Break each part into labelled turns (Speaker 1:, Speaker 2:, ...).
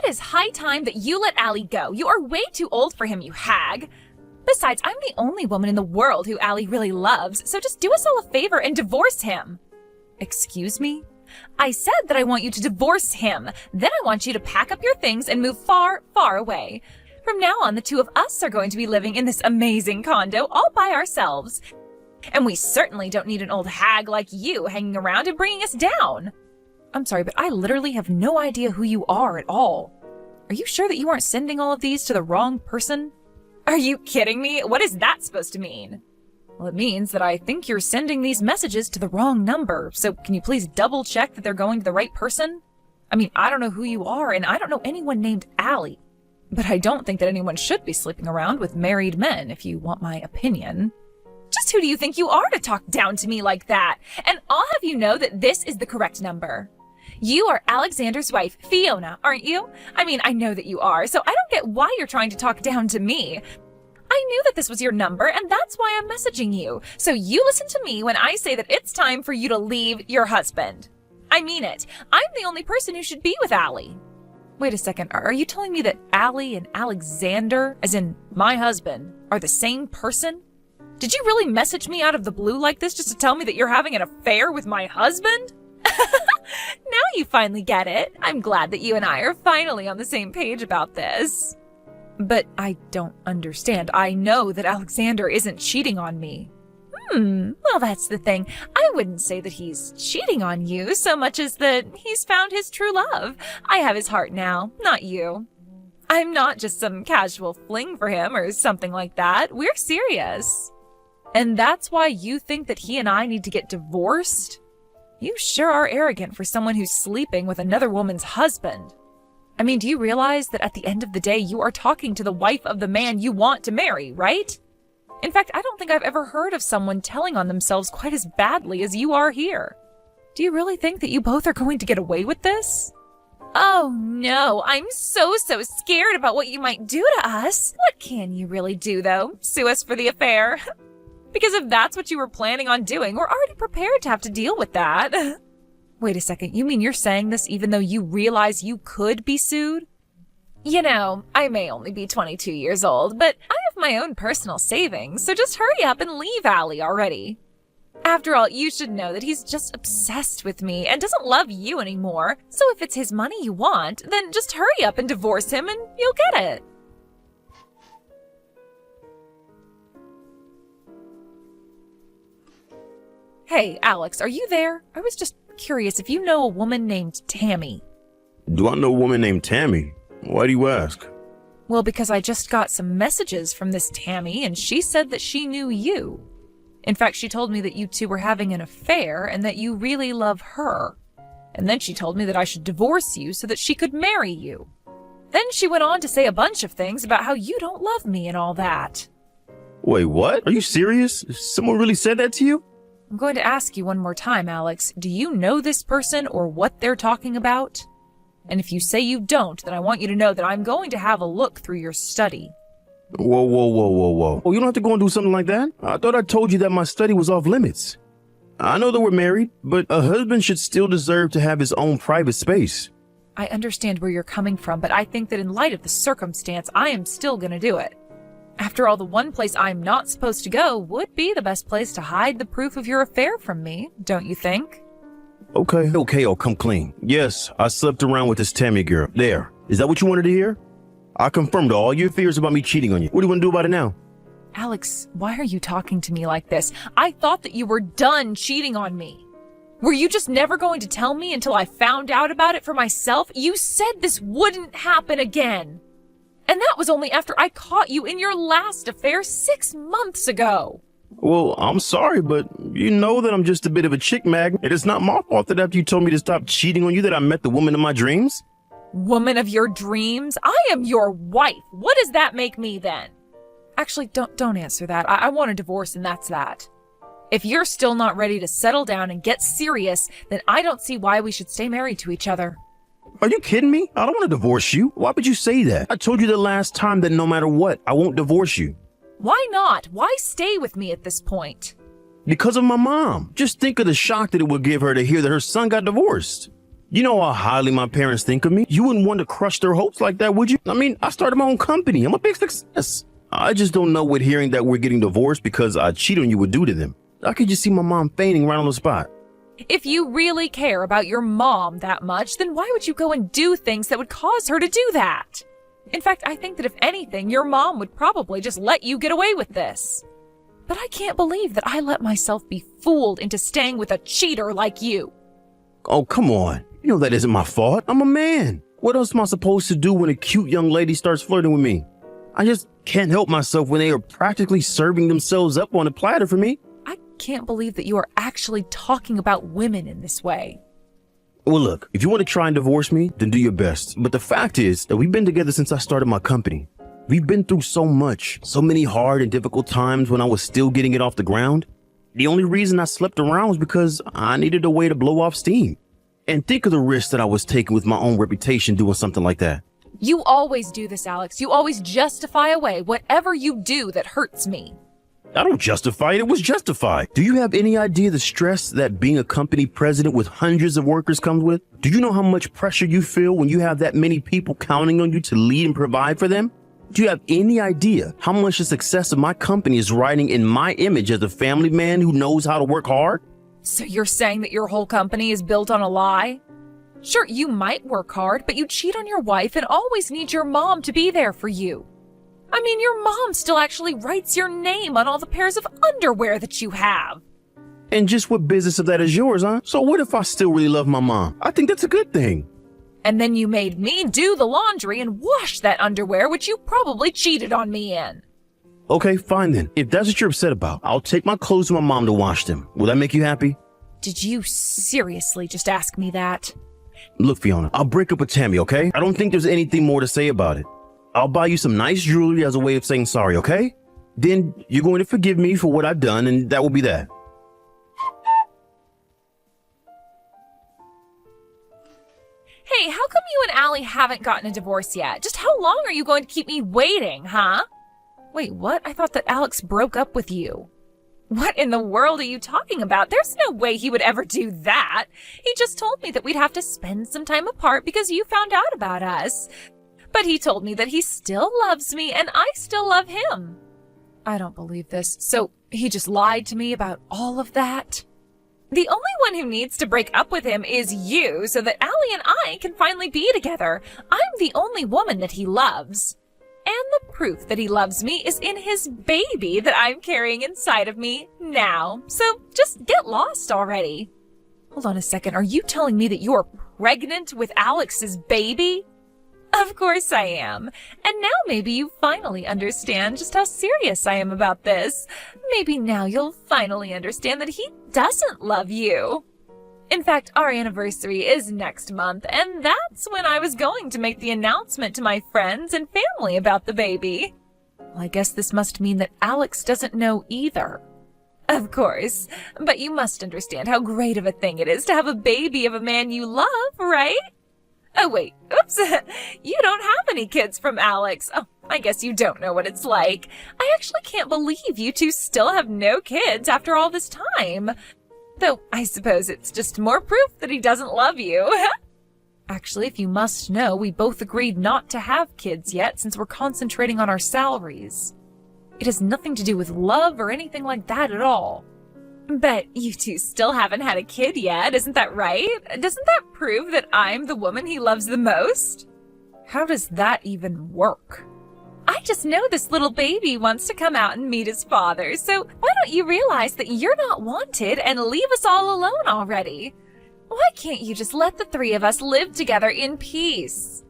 Speaker 1: It is high time that you let Allie go. You are way too old for him, you hag. Besides, I'm the only woman in the world who Allie really loves, so just do us all a favor and divorce him. Excuse me? I said that I want you to divorce him. Then I want you to pack up your things and move far, far away. From now on, the two of us are going to be living in this amazing condo all by ourselves. And we certainly don't need an old hag like you hanging around and bringing us down. I'm sorry, but I literally have no idea who you are at all. Are you sure that you aren't sending all of these to the wrong person? Are you kidding me? What is that supposed to mean? Well, it means that I think you're sending these messages to the wrong number. So can you please double check that they're going to the right person? I mean, I don't know who you are, and I don't know anyone named Allie. But I don't think that anyone should be sleeping around with married men, if you want my opinion. Just who do you think you are to talk down to me like that? And I'll have you know that this is the correct number. You are Alexander's wife, Fiona, aren't you? I mean, I know that you are, so I don't get why you're trying to talk down to me. I knew that this was your number, and that's why I'm messaging you. So you listen to me when I say that it's time for you to leave your husband. I mean it. I'm the only person who should be with Allie. Wait a second, are you telling me that Allie and Alexander, as in my husband, are the same person? Did you really message me out of the blue like this just to tell me that you're having an affair with my husband? Now you finally get it. I'm glad that you and I are finally on the same page about this. But I don't understand. I know that Alexander isn't cheating on me. Well, that's the thing. I wouldn't say that he's cheating on you so much as that he's found his true love. I have his heart now, not you. I'm not just some casual fling for him or something like that. We're serious. And that's why you think that he and I need to get divorced? You sure are arrogant for someone who's sleeping with another woman's husband. I mean, do you realize that at the end of the day, you are talking to the wife of the man you want to marry, right? In fact, I don't think I've ever heard of someone telling on themselves quite as badly as you are here. Do you really think that you both are going to get away with this? Oh no, I'm so scared about what you might do to us. What can you really do, though? Sue us for the affair? Because if that's what you were planning on doing, we're already prepared to have to deal with that. Wait a second, you mean you're saying this even though you realize you could be sued? You know, I may only be 22 years old, but I have my own personal savings, so just hurry up and leave Allie already. After all, you should know that he's just obsessed with me and doesn't love you anymore, so if it's his money you want, then just hurry up and divorce him and you'll get it. Hey, Alex, are you there? I was just curious if you know a woman named Tammy.
Speaker 2: Do I know a woman named Tammy? Why do you ask?
Speaker 1: Well, because I just got some messages from this Tammy, and she said that she knew you. In fact, she told me that you two were having an affair and that you really love her. And then she told me that I should divorce you so that she could marry you. Then she went on to say a bunch of things about how you don't love me and all that.
Speaker 2: Wait, what? Are you serious? Someone really said that to you?
Speaker 1: I'm going to ask you one more time, Alex. Do you know this person or what they're talking about? And if you say you don't, then I want you to know that I'm going to have a look through your study.
Speaker 2: Whoa. Oh, you don't have to go and do something like that. I thought I told you that my study was off limits. I know that we're married, but a husband should still deserve to have his own private space.
Speaker 1: I understand where you're coming from, but I think that in light of the circumstance, I am still going to do it. After all, the one place I'm not supposed to go would be the best place to hide the proof of your affair from me, don't you think?
Speaker 2: Okay, I'll come clean. Yes, I slept around with this Tammy girl. There. Is that what you wanted to hear? I confirmed all your fears about me cheating on you. What do you want to do about it now?
Speaker 1: Alex, why are you talking to me like this? I thought that you were done cheating on me. Were you just never going to tell me until I found out about it for myself? You said this wouldn't happen again. And that was only after I caught you in your last affair 6 months ago.
Speaker 2: Well, I'm sorry, but you know that I'm just a bit of a chick magnet. It is not my fault that after you told me to stop cheating on you that I met the woman of my dreams.
Speaker 1: Woman of your dreams? I am your wife. What does that make me then? Actually, don't answer that. I want a divorce and that's that. If you're still not ready to settle down and get serious, then I don't see why we should stay married to each other.
Speaker 2: Are you kidding me? I don't want to divorce you. Why would you say that? I told you the last time that no matter what, I won't divorce you.
Speaker 1: Why not? Why stay with me at this point?
Speaker 2: Because of my mom. Just think of the shock that it would give her to hear that her son got divorced. You know how highly my parents think of me. You wouldn't want to crush their hopes like that, would you? I mean, I started my own company. I'm a big success. I just don't know what hearing that we're getting divorced because I cheat on you would do to them. I could just see my mom fainting right on the spot.
Speaker 1: If you really care about your mom that much, then why would you go and do things that would cause her to do that? In fact, I think that if anything, your mom would probably just let you get away with this. But I can't believe that I let myself be fooled into staying with a cheater like you.
Speaker 2: Oh, come on. You know that isn't my fault. I'm a man. What else am I supposed to do when a cute young lady starts flirting with me? I just can't help myself when they are practically serving themselves up on a platter for me.
Speaker 1: I can't believe that you are actually talking about women in this way.
Speaker 2: Well, look, if you want to try and divorce me, then do your best. But the fact is that we've been together since I started my company. We've been through so much, so many hard and difficult times when I was still getting it off the ground. The only reason I slept around was because I needed a way to blow off steam. And think of the risk that I was taking with my own reputation doing something like that.
Speaker 1: You always do this, Alex. You always justify away whatever you do that hurts me.
Speaker 2: I don't justify it. It was justified. Do you have any idea the stress that being a company president with hundreds of workers comes with? Do you know how much pressure you feel when you have that many people counting on you to lead and provide for them? Do you have any idea how much the success of my company is riding in my image as a family man who knows how to work hard?
Speaker 1: So you're saying that your whole company is built on a lie? Sure, you might work hard, but you cheat on your wife and always need your mom to be there for you. I mean, your mom still actually writes your name on all the pairs of underwear that you have.
Speaker 2: And just what business of that is yours, huh? So what if I still really love my mom? I think that's a good thing.
Speaker 1: And then you made me do the laundry and wash that underwear, which you probably cheated on me in.
Speaker 2: Okay, fine then. If that's what you're upset about, I'll take my clothes to my mom to wash them. Will that make you happy?
Speaker 1: Did you seriously just ask me that?
Speaker 2: Look, Fiona, I'll break up with Tammy, okay? I don't think there's anything more to say about it. I'll buy you some nice jewelry as a way of saying sorry, okay? Then you're going to forgive me for what I've done, and that will be that.
Speaker 1: Hey, how come you and Allie haven't gotten a divorce yet? Just how long are you going to keep me waiting, huh? Wait, what? I thought that Alex broke up with you. What in the world are you talking about? There's no way he would ever do that. He just told me that we'd have to spend some time apart because you found out about us. But he told me that he still loves me and I still love him. I don't believe this. So he just lied to me about all of that? The only one who needs to break up with him is you so that Allie and I can finally be together. I'm the only woman that he loves. And the proof that he loves me is in his baby that I'm carrying inside of me now. So just get lost already. Hold on a second. Are you telling me that you're pregnant with Alex's baby? Of course I am. And now maybe you finally understand just how serious I am about this. Maybe now you'll finally understand that he doesn't love you. In fact, our anniversary is next month, and that's when I was going to make the announcement to my friends and family about the baby. Well, I guess this must mean that Alex doesn't know either. Of course, but you must understand how great of a thing it is to have a baby of a man you love, right? Oh, wait. Oops. You don't have any kids from Alex. Oh, I guess you don't know what it's like. I actually can't believe you two still have no kids after all this time. Though I suppose it's just more proof that he doesn't love you. Actually, if you must know, we both agreed not to have kids yet since we're concentrating on our salaries. It has nothing to do with love or anything like that at all. But you two still haven't had a kid yet, isn't that right? Doesn't that prove that I'm the woman he loves the most? How does that even work? I just know this little baby wants to come out and meet his father, so why don't you realize that you're not wanted and leave us all alone already? Why can't you just let the three of us live together in peace?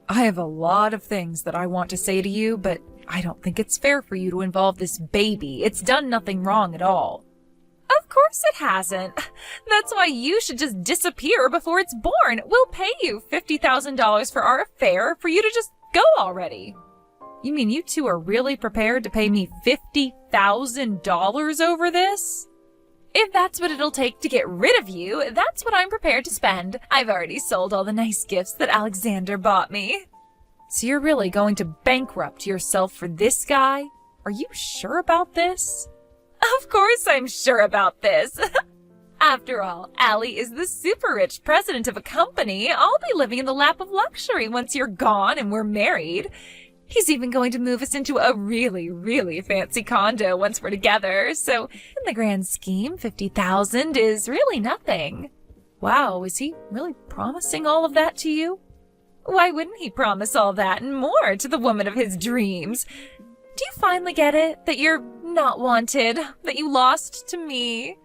Speaker 1: I have a lot of things that I want to say to you, but I don't think it's fair for you to involve this baby. It's done nothing wrong at all. Of course it hasn't. That's why you should just disappear before it's born. We'll pay you $50,000 for our affair for you to just go already. You mean you two are really prepared to pay me $50,000 over this? If that's what it'll take to get rid of you, that's what I'm prepared to spend. I've already sold all the nice gifts that Alexander bought me. So you're really going to bankrupt yourself for this guy? Are you sure about this? Of course I'm sure about this. After all, Allie is the super rich president of a company. I'll be living in the lap of luxury once you're gone and we're married. He's even going to move us into a really, really fancy condo once we're together. So in the grand scheme, $50,000 is really nothing. Wow, is he really promising all of that to you? Why wouldn't he promise all that and more to the woman of his dreams? Do you finally get it? That you're not wanted? That you lost to me?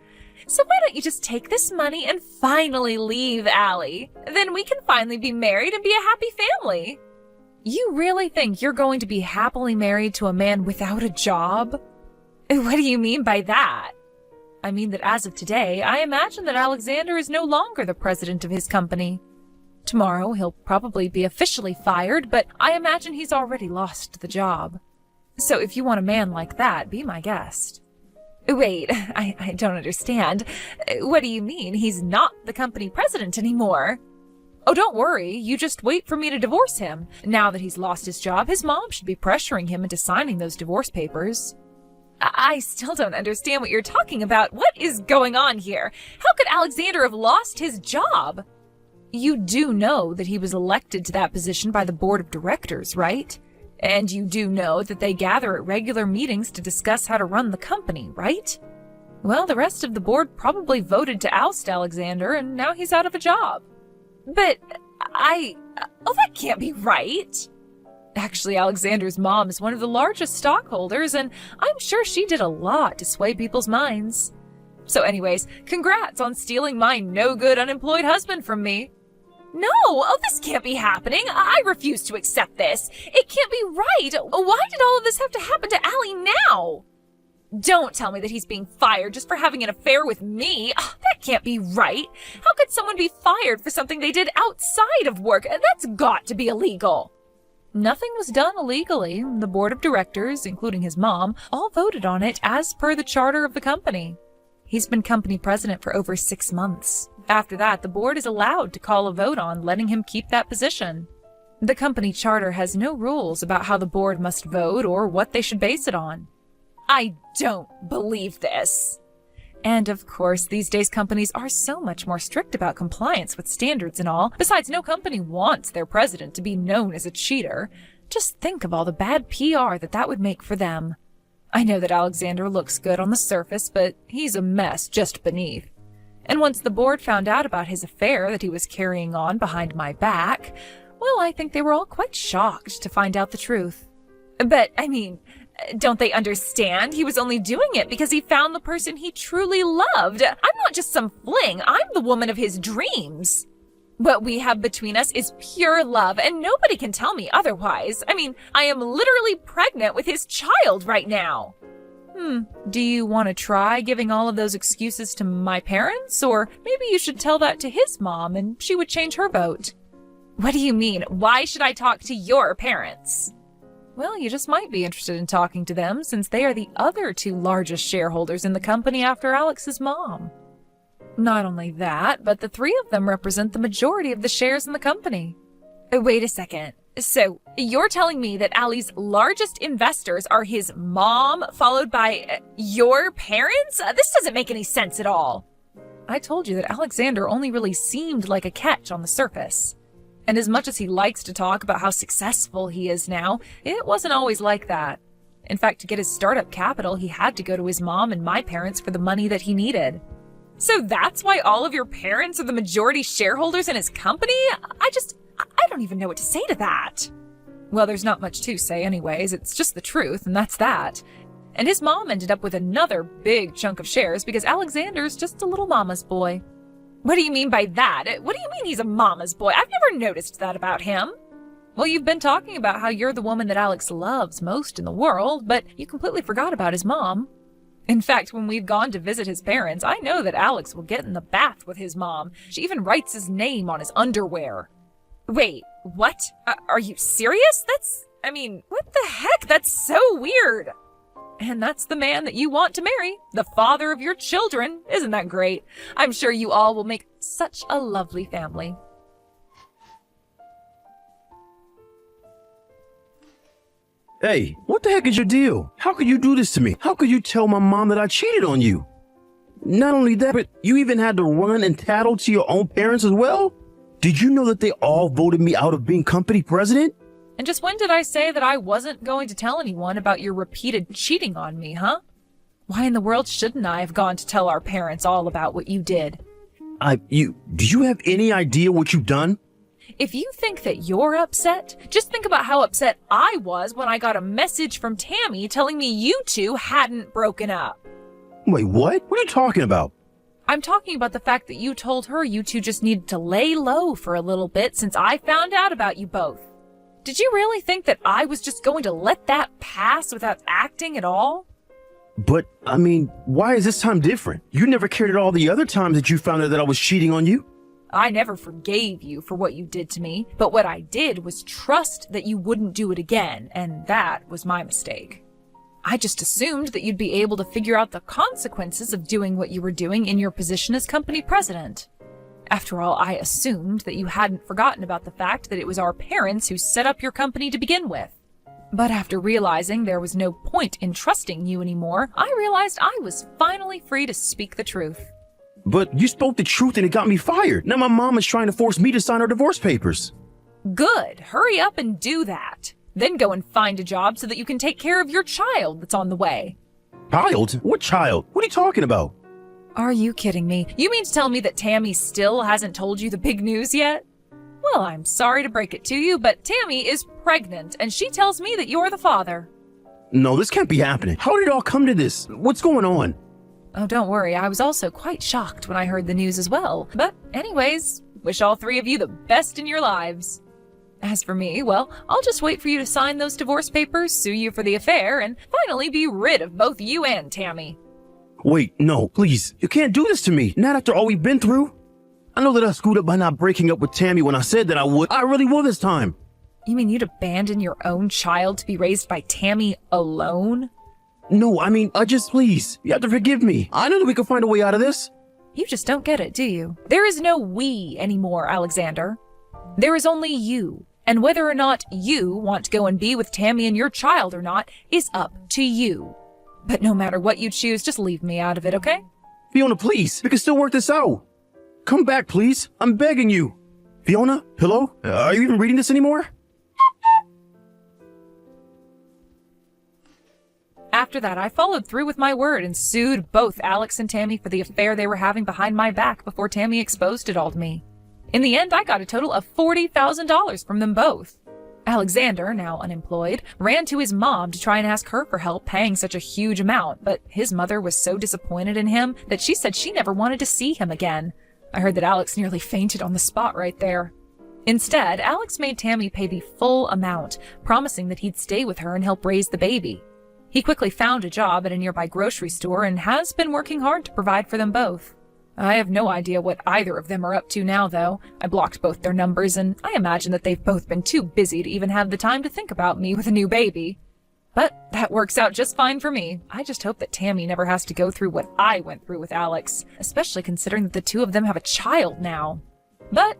Speaker 1: So why don't you just take this money and finally leave, Allie? Then we can finally be married and be a happy family. You really think you're going to be happily married to a man without a job? What do you mean by that? I mean that as of today, I imagine that Alexander is no longer the president of his company. Tomorrow he'll probably be officially fired, but I imagine he's already lost the job. So if you want a man like that, be my guest. Wait, I don't understand. What do you mean? He's not the company president anymore? Oh, don't worry. You just wait for me to divorce him. Now that he's lost his job, his mom should be pressuring him into signing those divorce papers. I still don't understand what you're talking about. What is going on here? How could Alexander have lost his job? You do know that he was elected to that position by the board of directors, right? And you do know that they gather at regular meetings to discuss how to run the company, right? Well, the rest of the board probably voted to oust Alexander, and now he's out of a job. But oh, that can't be right. Actually, Alexander's mom is one of the largest stockholders, and I'm sure she did a lot to sway people's minds. So anyways, congrats on stealing my no-good unemployed husband from me. No, oh, this can't be happening. I refuse to accept this. It can't be right. Why did all of this have to happen to Allie now? Don't tell me that he's being fired just for having an affair with me. That can't be right. How could someone be fired for something they did outside of work? That's got to be illegal. Nothing was done illegally. The board of directors, including his mom, all voted on it as per the charter of the company. He's been company president for over 6 months. After that, the board is allowed to call a vote on letting him keep that position. The company charter has no rules about how the board must vote or what they should base it on. I don't believe this. And of course, these days companies are so much more strict about compliance with standards and all. Besides, no company wants their president to be known as a cheater. Just think of all the bad PR that would make for them. I know that Alexander looks good on the surface, but he's a mess just beneath. And once the board found out about his affair that he was carrying on behind my back, well, I think they were all quite shocked to find out the truth. But, I mean, don't they understand? He was only doing it because he found the person he truly loved. I'm not just some fling. I'm the woman of his dreams. What we have between us is pure love, and nobody can tell me otherwise. I mean, I am literally pregnant with his child right now. Do you want to try giving all of those excuses to my parents? Or maybe you should tell that to his mom and she would change her vote. What do you mean? Why should I talk to your parents? Well, you just might be interested in talking to them since they are the other 2 largest shareholders in the company after Alex's mom. Not only that, but the 3 of them represent the majority of the shares in the company. Wait a second. So, you're telling me that Allie's largest investors are his mom, followed by your parents? This doesn't make any sense at all. I told you that Alexander only really seemed like a catch on the surface. And as much as he likes to talk about how successful he is now, it wasn't always like that. In fact, to get his startup capital, he had to go to his mom and my parents for the money that he needed. So that's why all of your parents are the majority shareholders in his company? I don't even know what to say to that. Well, there's not much to say anyways. It's just the truth, and that's that. And his mom ended up with another big chunk of shares because Alexander's just a little mama's boy. What do you mean by that? What do you mean he's a mama's boy? I've never noticed that about him. Well, you've been talking about how you're the woman that Alex loves most in the world, but you completely forgot about his mom. In fact, when we've gone to visit his parents, I know that Alex will get in the bath with his mom. She even writes his name on his underwear. Wait, what? Are you serious? What the heck? That's so weird. And that's the man that you want to marry, the father of your children. Isn't that great? I'm sure you all will make such a lovely family.
Speaker 2: Hey, what the heck is your deal? How could you do this to me? How could you tell my mom that I cheated on you? Not only that, but you even had to run and tattle to your own parents as well? Did you know that they all voted me out of being company president?
Speaker 1: And just when did I say that I wasn't going to tell anyone about your repeated cheating on me, huh? Why in the world shouldn't I have gone to tell our parents all about what you did?
Speaker 2: Do you have any idea what you've done?
Speaker 1: If you think that you're upset, just think about how upset I was when I got a message from Tammy telling me you two hadn't broken up.
Speaker 2: Wait, what? What are you talking about?
Speaker 1: I'm talking about the fact that you told her you two just needed to lay low for a little bit since I found out about you both. Did you really think that I was just going to let that pass without acting at all?
Speaker 2: But, why is this time different? You never cared at all the other times that you found out that I was cheating on you.
Speaker 1: I never forgave you for what you did to me, but what I did was trust that you wouldn't do it again, and that was my mistake. I just assumed that you'd be able to figure out the consequences of doing what you were doing in your position as company president. After all, I assumed that you hadn't forgotten about the fact that it was our parents who set up your company to begin with. But after realizing there was no point in trusting you anymore, I realized I was finally free to speak the truth.
Speaker 2: But you spoke the truth and it got me fired. Now my mom is trying to force me to sign her divorce papers.
Speaker 1: Good. Hurry up and do that. Then go and find a job so that you can take care of your child that's on the way.
Speaker 2: Child? What child? What are you talking about?
Speaker 1: Are you kidding me? You mean to tell me that Tammy still hasn't told you the big news yet? Well, I'm sorry to break it to you, but Tammy is pregnant, and she tells me that you're the father.
Speaker 2: No, this can't be happening. How did it all come to this? What's going on?
Speaker 1: Oh, don't worry. I was also quite shocked when I heard the news as well. But anyways, wish all three of you the best in your lives. As for me, well, I'll just wait for you to sign those divorce papers, sue you for the affair, and finally be rid of both you and Tammy.
Speaker 2: Wait, no, please. You can't do this to me. Not after all we've been through. I know that I screwed up by not breaking up with Tammy when I said that I would. I really will this time.
Speaker 1: You mean you'd abandon your own child to be raised by Tammy alone?
Speaker 2: No, please. You have to forgive me. I know that we can find a way out of this.
Speaker 1: You just don't get it, do you? There is no we anymore, Alexander. There is only you. And whether or not you want to go and be with Tammy and your child or not is up to you. But no matter what you choose, just leave me out of it, okay?
Speaker 2: Fiona, please. We can still work this out. Come back, please. I'm begging you. Fiona? Hello? Are you even reading this anymore?
Speaker 1: After that, I followed through with my word and sued both Alex and Tammy for the affair they were having behind my back before Tammy exposed it all to me. In the end, I got a total of $40,000 from them both. Alexander, now unemployed, ran to his mom to try and ask her for help paying such a huge amount, but his mother was so disappointed in him that she said she never wanted to see him again. I heard that Alex nearly fainted on the spot right there. Instead, Alex made Tammy pay the full amount, promising that he'd stay with her and help raise the baby. He quickly found a job at a nearby grocery store and has been working hard to provide for them both. I have no idea what either of them are up to now, though. I blocked both their numbers, and I imagine that they've both been too busy to even have the time to think about me with a new baby. But that works out just fine for me. I just hope that Tammy never has to go through what I went through with Alex, especially considering that the two of them have a child now. But